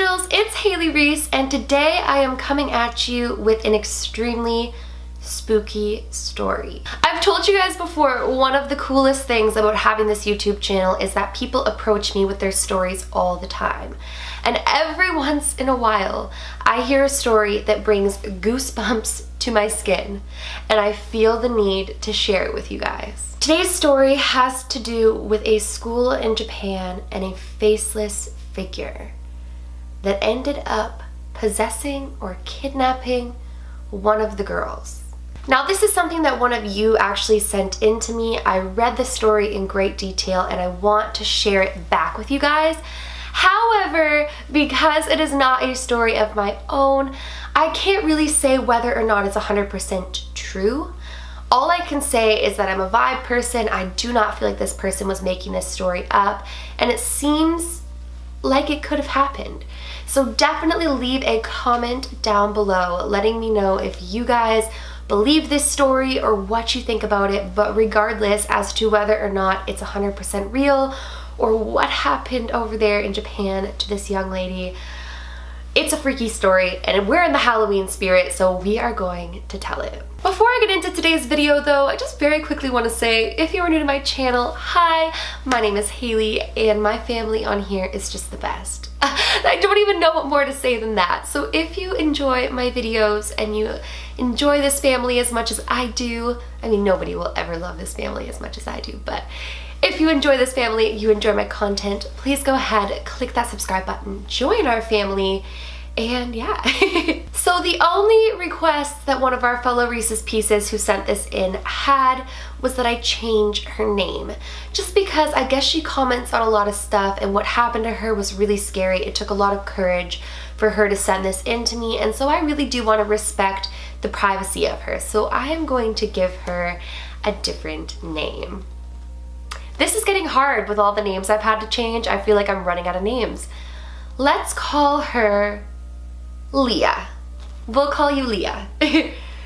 angels, it's Haley Reese, and today I am coming at you with an extremely spooky story. I've told you guys before, one of the coolest things about having this YouTube channel is that people approach me with their stories all the time. And every once in a while, I hear a story that brings goosebumps to my skin, and I feel the need to share it with you guys. Today's story has to do with a school in Japan and a faceless figure that ended up possessing or kidnapping one of the girls. Now, this is something that one of you actually sent in to me. I read the story in great detail and I want to share it back with you guys. However, because it is not a story of my own, I can't really say whether or not it's 100% true. All I can say is that I'm a vibe person. I do not feel like this person was making this story up, and it seems like it could have happened. So definitely leave a comment down below letting me know if you guys believe this story or what you think about it, but regardless as to whether or not it's 100% real or what happened over there in Japan to this young lady, it's a freaky story and we're in the Halloween spirit, so we are going to tell it. Before I get into today's video though, I just very quickly want to say, if you are new to my channel, hi, my name is Haley and my family on here is just the best. I don't even know what more to say than that. So if you enjoy my videos and you enjoy this family as much as I do, I mean, nobody will ever love this family as much as I do, but if you enjoy this family, you enjoy my content, please go ahead, click that subscribe button, join our family, and yeah. So the only request that one of our fellow Reese's Pieces who sent this in had was that I change her name. Just because I guess she comments on a lot of stuff and what happened to her was really scary. It took a lot of courage for her to send this in to me, and so I really do want to respect the privacy of her. So I am going to give her a different name. This is getting hard with all the names I've had to change. I feel like I'm running out of names. Let's call her Leah. We'll call you Leah.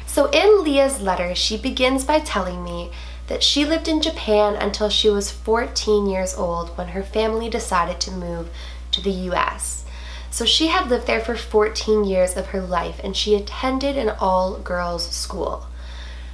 So in Leah's letter, she begins by telling me that she lived in Japan until she was 14 years old when her family decided to move to the US. So she had lived there for 14 years of her life and she attended an all-girls school.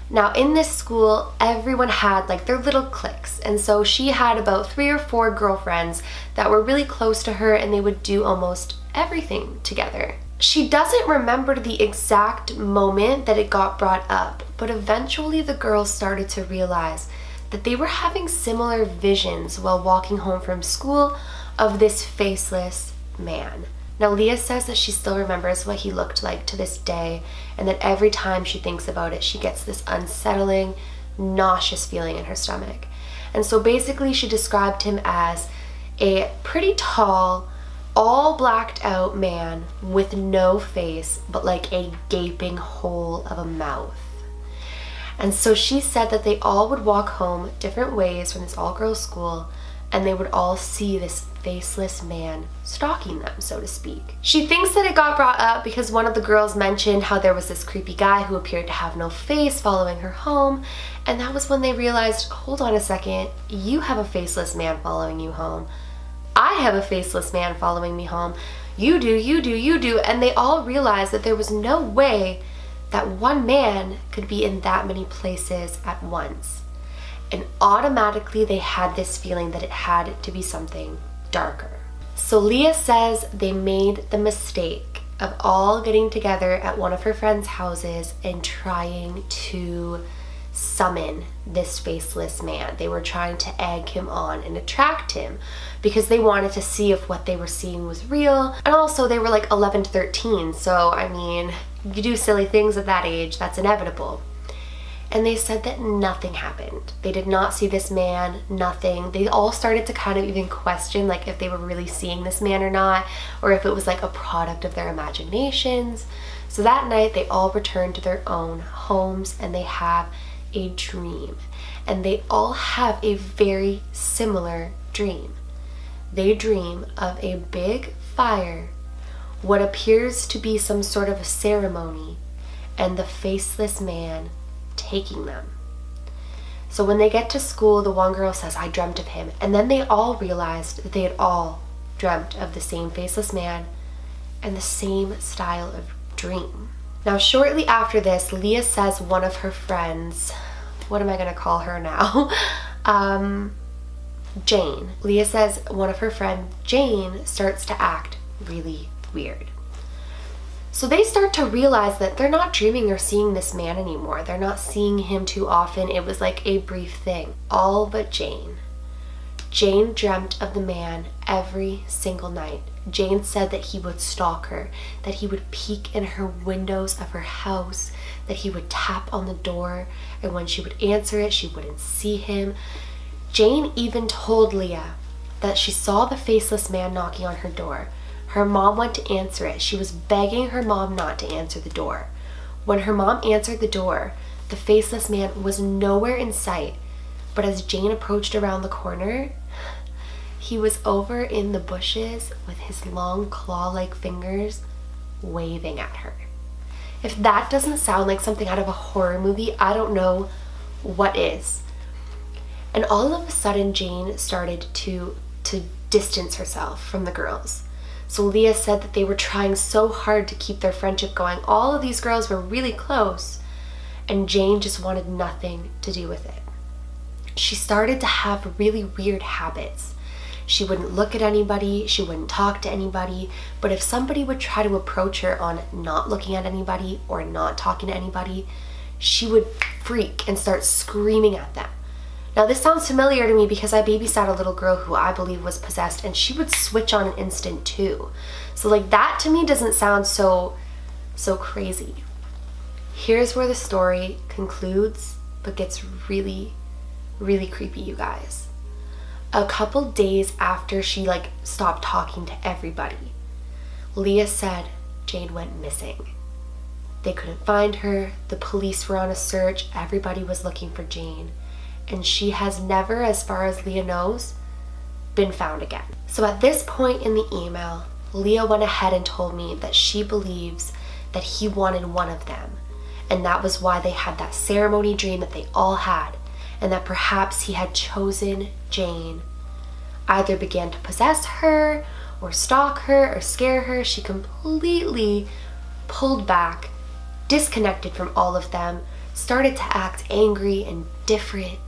Now in this school, everyone had like their little cliques, and so she had about 3 or 4 girlfriends that were really close to her and they would do almost everything together. She doesn't remember the exact moment that it got brought up, but eventually the girls started to realize that they were having similar visions while walking home from school of this faceless man. Now Leah says that she still remembers what he looked like to this day, and that every time she thinks about it, she gets this unsettling, nauseous feeling in her stomach. And so basically she described him as a pretty tall, all blacked out man with no face but like a gaping hole of a mouth. And so she said that they all would walk home different ways from this all-girls school and they would all see this faceless man stalking them, so to speak. She thinks that it got brought up because one of the girls mentioned how there was this creepy guy who appeared to have no face following her home, and that was when they realized, hold on a second, you have a faceless man following you home. I have a faceless man following me home. You do, you do, you do. And they all realized that there was no way that one man could be in that many places at once. And automatically they had this feeling that it had to be something darker. So Leah says they made the mistake of all getting together at one of her friends' houses and trying to summon this faceless man. They were trying to egg him on and attract him because they wanted to see if what they were seeing was real. And also they were like 11 to 13, so I mean, you do silly things at that age, that's inevitable. And they said that nothing happened. They did not see this man, nothing. They all started to kind of even question like if they were really seeing this man or not, or if it was like a product of their imaginations. So that night they all returned to their own homes and they have a dream. And they all have a very similar dream. They dream of a big fire, what appears to be some sort of a ceremony, and the faceless man taking them. So when they get to school, the one girl says, I dreamt of him. And then they all realized that they had all dreamt of the same faceless man and the same style of dream. Now, shortly after this, Leah says one of her friends, what am I gonna call her now? Jane. Leah says one of her friends, Jane, starts to act really weird. So they start to realize that they're not dreaming or seeing this man anymore. They're not seeing him too often. It was like a brief thing. All but Jane. Jane dreamt of the man every single night. Jane said that he would stalk her, that he would peek in her windows of her house, that he would tap on the door, and when she would answer it, she wouldn't see him. Jane even told Leah that she saw the faceless man knocking on her door. Her mom went to answer it. She was begging her mom not to answer the door. When her mom answered the door, the faceless man was nowhere in sight, but as Jane approached around the corner, he was over in the bushes with his long claw-like fingers waving at her. If that doesn't sound like something out of a horror movie, I don't know what is. And all of a sudden, Jane started to distance herself from the girls. So Leah said that they were trying so hard to keep their friendship going. All of these girls were really close, and Jane just wanted nothing to do with it. She started to have really weird habits. She wouldn't look at anybody, she wouldn't talk to anybody, but if somebody would try to approach her on not looking at anybody or not talking to anybody, she would freak and start screaming at them. Now, this sounds familiar to me because I babysat a little girl who I believe was possessed, and she would switch on an instant too. So like that to me doesn't sound so crazy. Here's where the story concludes, but gets really, really creepy, you guys. A couple days after she stopped talking to everybody, Leah said Jane went missing. They couldn't find her, the police were on a search, everybody was looking for Jane. And she has never, as far as Leah knows, been found again. So at this point in the email, Leah went ahead and told me that she believes that he wanted one of them, and that was why they had that ceremony dream that they all had, and that perhaps he had chosen Jane. Either began to possess her, or stalk her, or scare her. She completely pulled back, disconnected from all of them, started to act angry and different,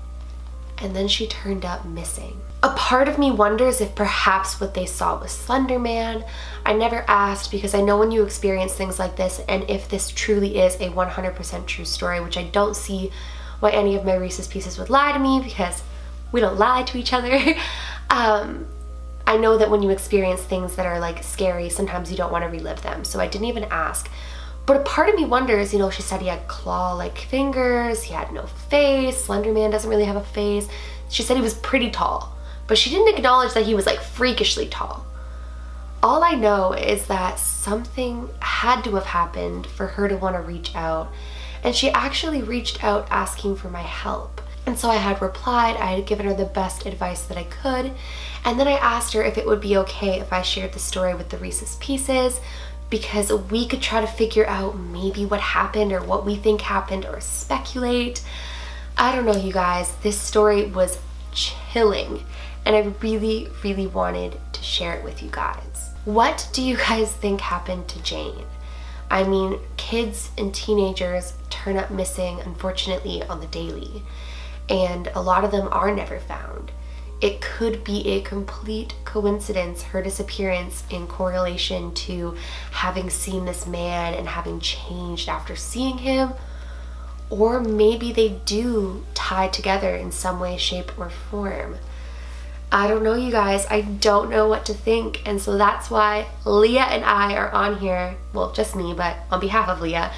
and then she turned up missing. A part of me wonders if perhaps what they saw was Slender Man. I never asked because I know when you experience things like this, and if this truly is a 100% true story, which I don't see why any of my Reese's Pieces would lie to me because we don't lie to each other. I know that when you experience things that are scary, sometimes you don't want to relive them, so I didn't even ask. But a part of me wonders, she said he had claw-like fingers, he had no face, Slender Man doesn't really have a face. She said he was pretty tall, but she didn't acknowledge that he was freakishly tall. All I know is that something had to have happened for her to want to reach out, and she actually reached out asking for my help. And so I had replied, I had given her the best advice that I could, and then I asked her if it would be okay if I shared the story with the Reese's Pieces, because we could try to figure out maybe what happened or what we think happened or speculate. I don't know, you guys. This story was chilling, and I really, really wanted to share it with you guys. What do you guys think happened to Jane? I mean, kids and teenagers turn up missing, unfortunately, on the daily, and a lot of them are never found. It could be a complete coincidence, her disappearance, in correlation to having seen this man and having changed after seeing him, or maybe they do tie together in some way, shape, or form. I don't know, you guys. I don't know what to think, and so that's why Leah and I are on here, well, just me, but on behalf of Leah,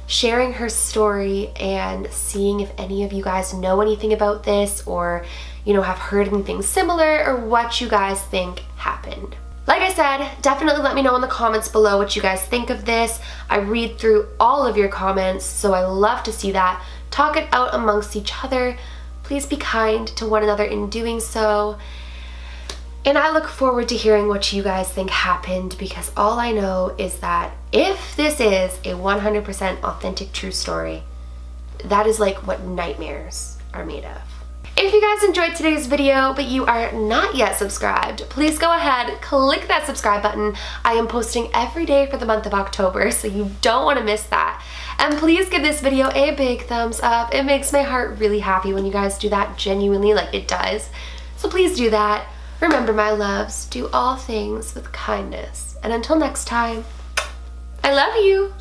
sharing her story and seeing if any of you guys know anything about this or have heard anything similar or what you guys think happened. Like I said, definitely let me know in the comments below what you guys think of this. I read through all of your comments, so I love to see that. Talk it out amongst each other. Please be kind to one another in doing so. And I look forward to hearing what you guys think happened, because all I know is that if this is a 100% authentic true story, that is what nightmares are made of. If you guys enjoyed today's video but you are not yet subscribed, please go ahead, click that subscribe button. I am posting every day for the month of October, so you don't want to miss that. And please give this video a big thumbs up. It makes my heart really happy when you guys do that genuinely, like it does. So please do that. Remember, my loves, do all things with kindness. And until next time, I love you.